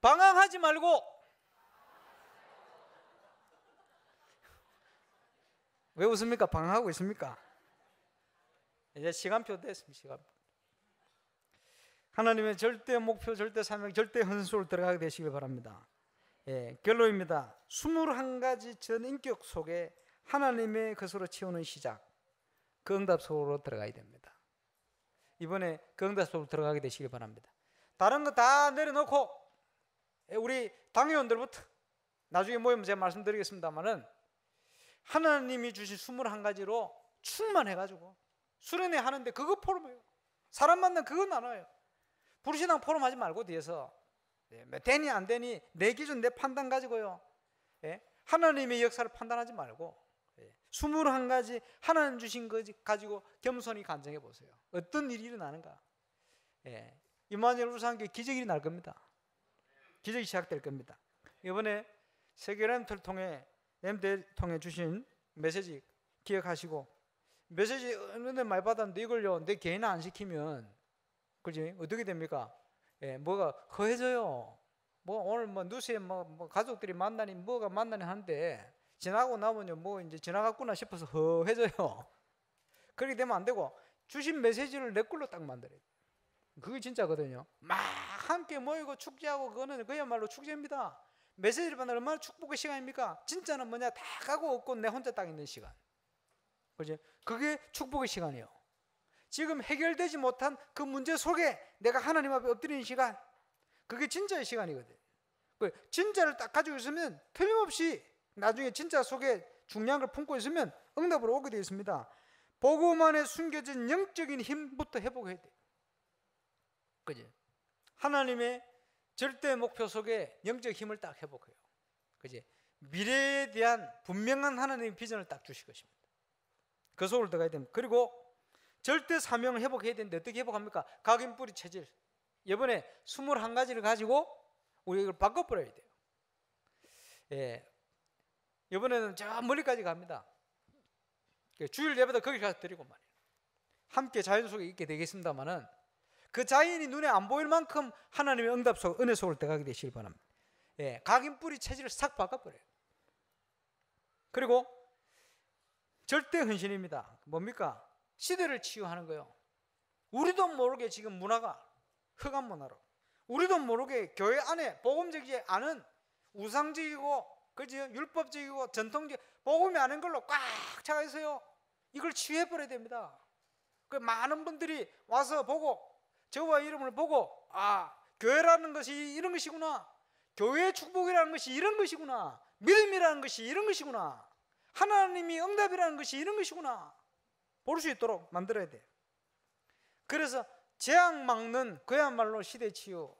방황하지 말고. 왜 웃습니까? 방황하고 있습니까? 이제 시간표 됐습니다. 시간표. 하나님의 절대 목표, 절대 사명, 절대 헌신 속으로 들어가게 되시길 바랍니다. 예, 결론입니다. 21가지 전인격 속에 하나님의 것으로 채우는 시작, 그 응답 속으로 들어가야 됩니다. 이번에 그 응답 속으로 들어가게 되시길 바랍니다. 다른 거 다 내려놓고 우리 당회원들부터 나중에 모이면 제가 말씀드리겠습니다만은 하나님이 주신 21가지로 충만해가지고 수련회 하는데 그거 포럼이에요. 사람 만나면 그거 나눠요. 불신앙 포럼 하지 말고 뒤에서 되니 안 되니 내 기준 내 판단 가지고요. 하나님의 역사를 판단하지 말고 21가지 하나님 주신 거 가지고 겸손히 간증해 보세요. 어떤 일이 일어나는가. 임마누엘 우상교회 기적이 날 겁니다. 기적이 시작될 겁니다. 이번에 세계연합회를 통해 MD에 주신 메시지 기억하시고, 메시지 은혜 많이 받았는데 이걸요 내 개인 안 시키면 그지 어떻게 됩니까? 뭐가 허해져요. 뭐 오늘 뭐 뉴스에 뭐 가족들이 만나니 뭐가 만나니 하는데 지나고 나면요 뭐 이제 지나갔구나 싶어서 허해져요. 그렇게 되면 안 되고 주신 메시지를 내 걸로 딱 만들어야 돼요. 그게 진짜거든요. 막 함께 모이고 축제하고 그거는 그야말로 축제입니다. 메시지를 받는 얼마나 축복의 시간입니까? 진짜는 뭐냐 다 가고 없고 내 혼자 딱 있는 시간. 그죠? 그게 축복의 시간이에요. 지금 해결되지 못한 그 문제 속에 내가 하나님 앞에 엎드리는 시간, 그게 진짜의 시간이거든. 진짜를 딱 가지고 있으면 틀림없이 나중에 진짜 속에 중요한 걸 품고 있으면 응답으로 오게 되어 있습니다. 복음 안에 숨겨진 영적인 힘부터 회복해야 돼. 그지? 하나님의 절대 목표 속에 영적 힘을 딱 회복해요. 그지? 미래에 대한 분명한 하나님의 비전을 딱 주실 것입니다. 그 속으로 들어가야 됩니다. 그리고 절대 사명을 회복해야 되는데 어떻게 회복합니까? 각인 뿌리 체질. 이번에 21가지를 가지고 우리 이걸 바꿔버려야 돼요. 이번에는 저 멀리까지 갑니다. 주일 예배도 거기 가서 드리고 말이에요. 함께 자연 속에 있게 되겠습니다만은 그 자연이 눈에 안 보일 만큼 하나님의 응답 속, 은혜 속으로 들어가게 되시길 바랍니다. 각인 뿌리 체질을 싹 바꿔버려요. 그리고 절대 헌신입니다. 뭡니까? 시대를 치유하는 거예요. 우리도 모르게 지금 문화가 흑암 문화로, 우리도 모르게 교회 안에 복음적이지 않은 우상적이고 그지 율법적이고 전통적 복음이 아닌 걸로 꽉 차가 있어요. 이걸 치유해버려야 됩니다. 그 많은 분들이 와서 보고 저와 이름을 보고 교회라는 것이 이런 것이구나, 교회의 축복이라는 것이 이런 것이구나, 믿음이라는 것이 이런 것이구나, 하나님이 응답이라는 것이 이런 것이구나 볼 수 있도록 만들어야 돼요. 그래서 재앙 막는 그야말로 시대 치유.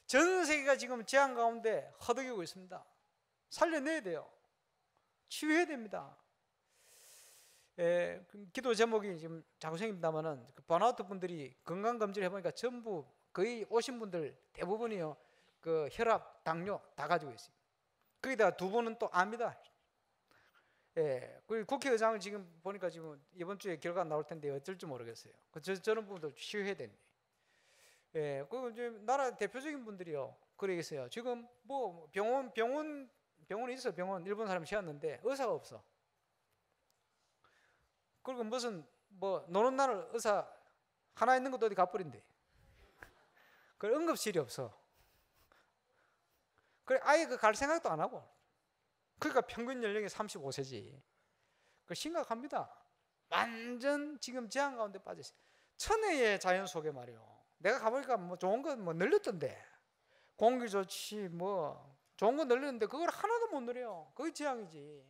전 세계가 지금 재앙 가운데 허덕이고 있습니다. 살려내야 돼요. 치유해야 됩니다. 기도 제목이 지금 자꾸 생깁니다만은 번아웃 분들이 건강 검진을 해보니까 전부 거의 오신 분들 대부분이요 그 혈압, 당뇨 다 가지고 있습니다. 거기다가 두 분은 또 암이다. 그 국회의장을 지금 보니까 지금 이번 주에 결과 나올 텐데 어쩔지 모르겠어요. 저런 부분도 치유해야 되네. 그 이제 나라 대표적인 분들이요 그러겠어요. 지금 뭐 병원이 있어. 병원 일본 사람이 쉬었는데 의사가 없어. 그리고 무슨 뭐 노는 날을 의사 하나 있는 것도 어디 가버린대. 그 응급실이 없어. 그래 아예 그 갈 생각도 안 하고. 그러니까 평균 연령이 35세지. 그 심각합니다. 완전 지금 재앙 가운데 빠졌어요. 천혜의 자연 속에 말이요. 내가 가보니까 뭐 좋은 거 뭐 늘렸던데. 공기 좋지 뭐 좋은 거 늘렸는데 그걸 하나도 못 누려요. 그게 재앙이지.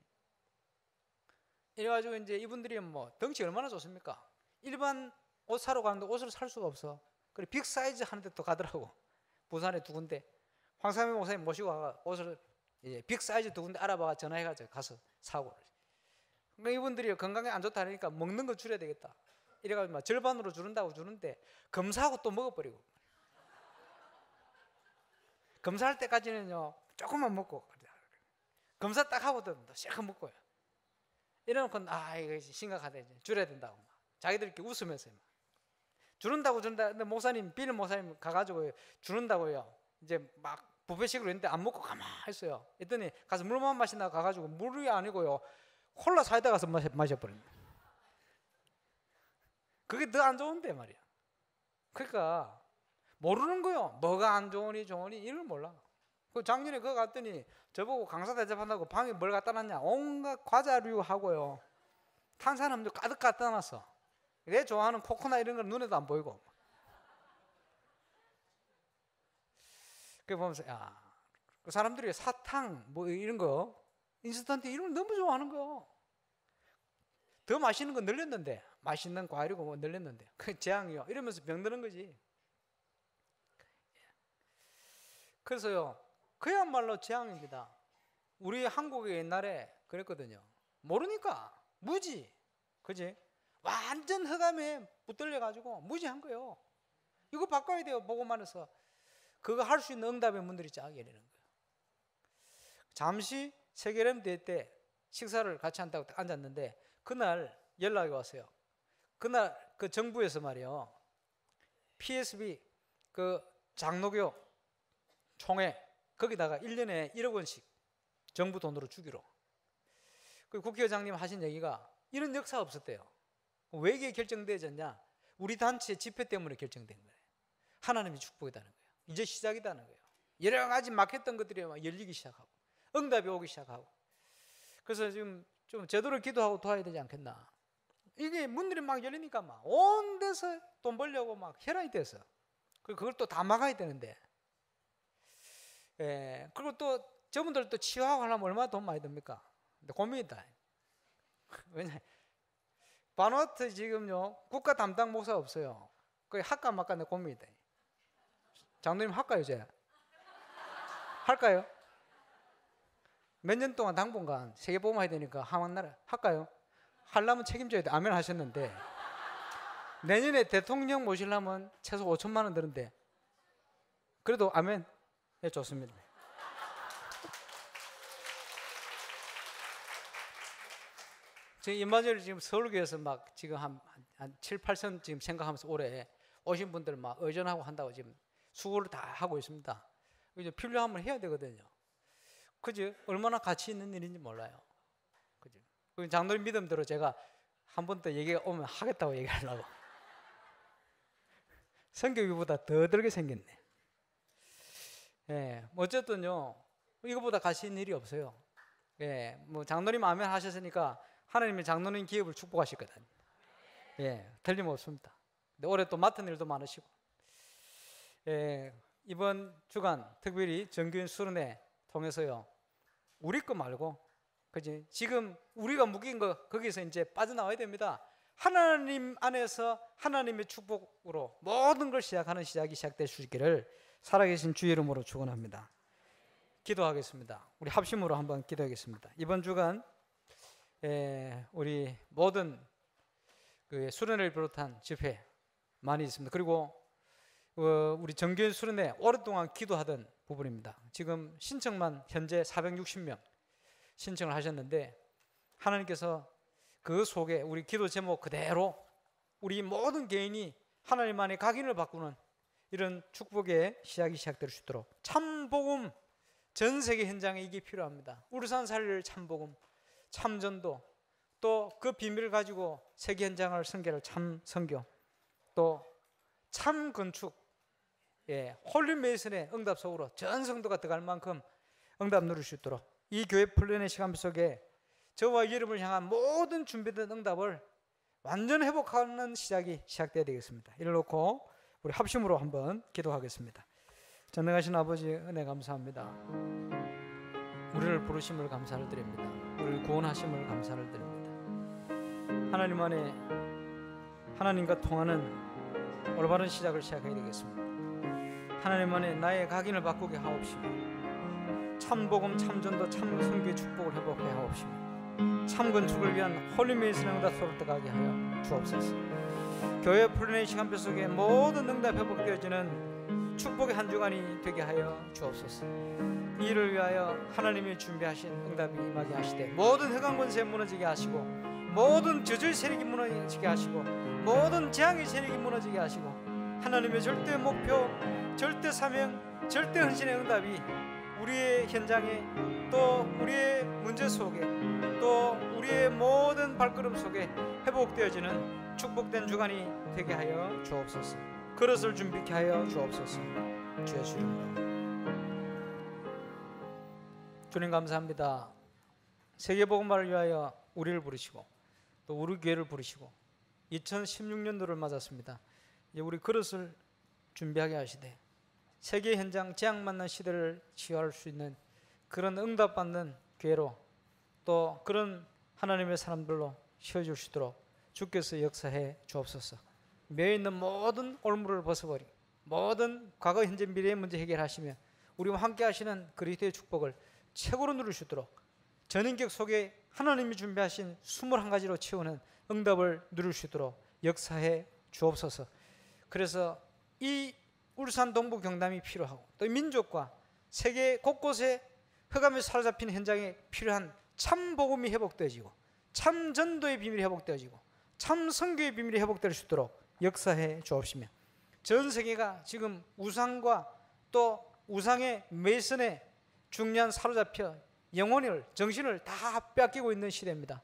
이래가지고 이제 이분들이 뭐 덩치 얼마나 좋습니까? 일반 옷 사러 가는데 옷을 살 수가 없어. 그래 빅 사이즈 하는데 또 가더라고. 부산에 2군데. 황상민 목사님 모시고 가가 옷을 이제 빅 사이즈 2군데 알아봐 전화해가지고 가서 사고. 그러니까 이분들이 건강에 안 좋다니까 먹는 거 줄여야 되겠다. 이래가지고 막 절반으로 줄인다고 주는데 검사하고 또 먹어버리고. 검사할 때까지는요 조금만 먹고 검사 딱 하고도 실컷 먹고요. 이래놓고 이거 심각하다 이제 줄여야 된다고 막 자기들끼리 웃으면서 막 줄인다고 근데 목사님 빌 목사님 가가지고 줄인다고요. 이제 막 부페식으로 했는데 안 먹고 가만히 있어요. 했더니 가서 물만 마신다고 가가지고 물이 아니고요 콜라 사이다 가서 마셔버립니다. 그게 더 안 좋은데 말이야. 그러니까 모르는 거요. 뭐가 안 좋으니 좋으니 이걸 몰라. 그 작년에 그거 갔더니 저보고 강사 대접한다고 방에 뭘 갖다 놨냐. 온갖 과자류 하고요 탄산음료 가득 갖다 놨어. 내 좋아하는 코코넛 이런 건 눈에도 안 보이고. 그 보면서 그 사람들이 사탕 뭐 이런 거 인스턴트 이런 거 너무 좋아하는 거. 더 맛있는 거 늘렸는데 맛있는 과일이고 뭐 늘렸는데 그 재앙이요. 이러면서 병드는 거지. 그래서요 그야말로 재앙입니다. 우리 한국에 옛날에 그랬거든요. 모르니까 무지, 그지? 완전 흑암에 붙들려 가지고 무지한 거예요. 이거 바꿔야 돼요. 보고만 해서 그거 할 수 있는 응답의 문들이 쫙 열리는 거예요. 잠시 세계렘 대회 때 식사를 같이 한다고 앉았는데 그날 연락이 왔어요. 그날 그 정부에서 말이요 PSB 그 장로교 총회 거기다가 1년에 1억 원씩 정부 돈으로 주기로. 그 국회의장님 하신 얘기가 이런 역사 없었대요. 왜 이게 결정되어졌냐? 우리 단체 집회 때문에 결정된 거예요. 하나님의 축복이라는 거예요. 이제 시작이라는 거예요. 여러 가지 막혔던 것들이 막 열리기 시작하고 응답이 오기 시작하고. 그래서 지금 좀 제대로 기도하고 도와야 되지 않겠나. 이게 문들이 막 열리니까 막 온 데서 돈 벌려고 막 혈안이 돼서 그걸 또 다 막아야 되는데. 그리고 또 저분들 또 치유하고 하려면 얼마나 돈 많이 듭니까? 근데 고민이다. 왜냐 바누아투 지금요 국가 담당 목사 없어요. 거의 할까 말까 내 고민이다. 장로님 할까요 이제? 할까요? 몇 년 동안 당분간 세계보험 해야 되니까 하나나라 할까요? 하려면 책임져야 돼. 아멘 하셨는데 내년에 대통령 모시려면 최소 5천만 원 드는데 그래도 아멘. 네, 좋습니다. 지금 임마누엘 지금 서울교회에서 막 지금 한 7, 8선 지금 생각하면서 올해 오신 분들 막 의전하고 한다고 지금 수고를 다 하고 있습니다. 이제 필요하면 해야 되거든요. 그죠? 얼마나 가치 있는 일인지 몰라요. 그죠? 장로님 믿음대로 제가 한 번 더 얘기가 오면 하겠다고 얘기하려고. 성격이보다 더 들게 생겼네. 어쨌든요, 이거보다 가치 있는 일이 없어요. 뭐 장로님 아멘 하셨으니까 하나님이 장로님 기업을 축복하실 거다. 틀림없습니다. 근데 올해 또 맡은 일도 많으시고, 이번 주간 특별히 정규인 수련회 통해서요, 우리 거 말고, 그지? 지금 우리가 묶인 거 거기서 이제 빠져나와야 됩니다. 하나님 안에서 하나님의 축복으로 모든 걸 시작하는 시작이 시작될 수 있기를 살아계신 주의 이름으로 축원합니다. 기도하겠습니다. 우리 합심으로 한번 기도하겠습니다. 이번 주간 우리 모든 그 수련회를 비롯한 집회 많이 있습니다. 그리고 우리 정규인 수련회 오랫동안 기도하던 부분입니다. 지금 신청만 현재 460명 신청을 하셨는데 하나님께서 그 속에 우리 기도 제목 그대로 우리 모든 개인이 하나님 안에 각인을 바꾸는 이런 축복의 시작이 시작될 수 있도록 참복음 전 세계 현장에 이게 필요합니다. 울산 살릴 참복음, 참전도, 또 그 비밀을 가지고 세계 현장을 선교를 참 선교, 또 참 건축, 홀리 메이슨의 응답 속으로 전 성도가 들어갈 만큼 응답 누릴 수 있도록 이 교회 플랜의 시간 속에 저와 여러분을 향한 모든 준비된 응답을 완전 회복하는 시작이 시작돼야 되겠습니다. 이를 놓고 우리 합심으로 한번 기도하겠습니다. 전능하신 아버지, 은혜 감사합니다. 우리를 부르심을 감사를 드립니다. 우리를 구원하심을 감사를 드립니다. 하나님 안에 하나님과 통하는 올바른 시작을 시작해야 되겠습니다. 하나님 안에 나의 각인을 바꾸게 하옵시며 참 복음, 참 전도, 참 선교의 축복을 회복해 하옵시며 참 건축을 위한 홀리메이슨 응답 속으로 들어가게 하여 주옵소서. 교회 플랜의 시간표 속에 모든 응답 회복되어지는 축복의 한 주간이 되게 하여 주옵소서. 이를 위하여 하나님이 준비하신 응답이 임하게 하시되 모든 흑암 권세 무너지게 하시고 모든 저주의 세력이 무너지게 하시고 모든 재앙의 세력이 무너지게 하시고 하나님의 절대 목표, 절대 사명, 절대 헌신의 응답이 우리의 현장에 또 우리의 문제 속에 또 우리의 모든 발걸음 속에 회복되어지는 축복된 주간이 되게 하여 주옵소서. 그릇을 준비케 하여 주옵소서. 주의 이름으로. 주님 감사합니다. 세계복음화를 위하여 우리를 부르시고 또 우리 교회를 부르시고 2016년도를 맞았습니다. 이제 우리 그릇을 준비하게 하시되 세계 현장 재앙 만난 시대를 치유할 수 있는 그런 응답받는 교회로 또 그런 하나님의 사람들로 세워줄 수 있도록 주께서 역사해 주옵소서. 매여 있는 모든 올무를 벗어버리고 모든 과거 현재 미래의 문제 해결하시며 우리와 함께 하시는 그리스도의 축복을 최고로 누릴 수 있도록 전인격 속에 하나님이 준비하신 21가지로 채우는 응답을 누릴 수 있도록 역사해 주옵소서. 그래서 이 울산 동부 경남이 필요하고 또 민족과 세계 곳곳에 흑암에 사로잡힌 현장에 필요한 참 복음이 회복되어지고 참 전도의 비밀이 회복되어지고 참 선교의 비밀이 회복될 수 있도록 역사해 주옵시며 전 세계가 지금 우상과 또 우상의 매선에 중요한 사로잡혀 영혼을 정신을 다 뺏기고 있는 시대입니다.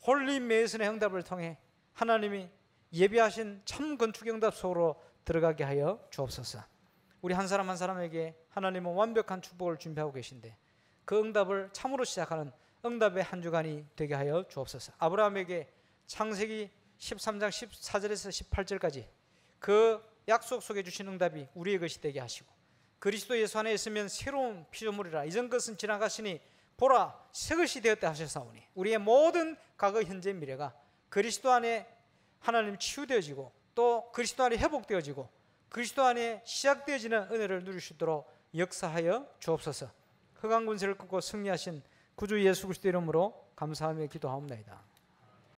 홀리 매선의 응답을 통해 하나님이 예비하신 참 건축 응답 속으로 들어가게 하여 주옵소서. 우리 한 사람 한 사람에게 하나님은 완벽한 축복을 준비하고 계신데 그 응답을 참으로 시작하는 응답의 한 주간이 되게 하여 주옵소서. 아브라함에게 창세기 13장 14절에서 18절까지 그 약속 속에 주신 응답이 우리의 것이 되게 하시고 그리스도 예수 안에 있으면 새로운 피조물이라 이전 것은 지나갔으니 보라 새 것이 되었다 하셨사오니 우리의 모든 과거 현재 미래가 그리스도 안에 하나님 치유되어지고 또 그리스도 안에 회복되어지고 그리스도 안에 시작되어지는 은혜를 누릴 수 있도록 역사하여 주옵소서. 흑암 군세를 끊고 승리하신 구주 예수 그리스도 이름으로 감사하며 기도하옵나이다.